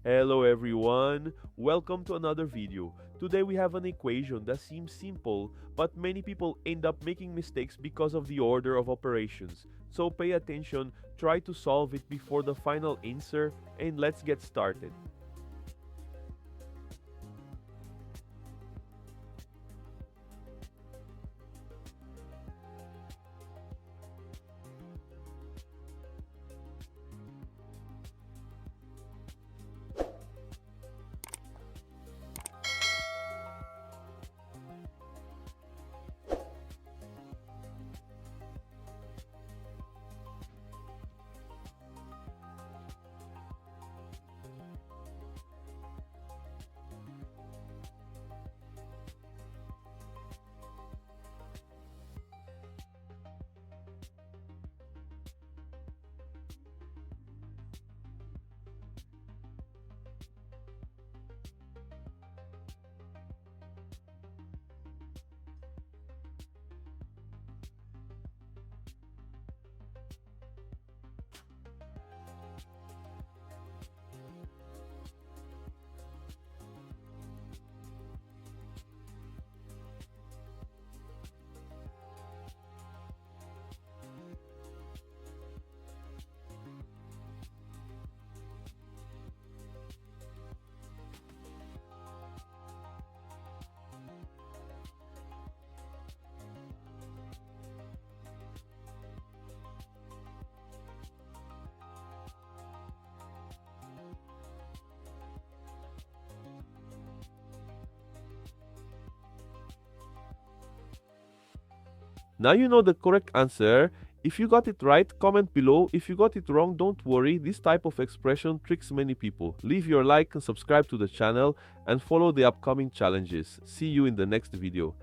Hello everyone, welcome to another video. Today we have an equation that seems simple, but many people end up making mistakes because of the order of operations. So pay attention, try to solve it before the final answer, and let's get started. Now you know the correct answer. If you got it right, comment below. If you got it wrong, don't worry. This type of expression tricks many people. Leave your like and subscribe to the channel and follow the upcoming challenges. See you in the next video.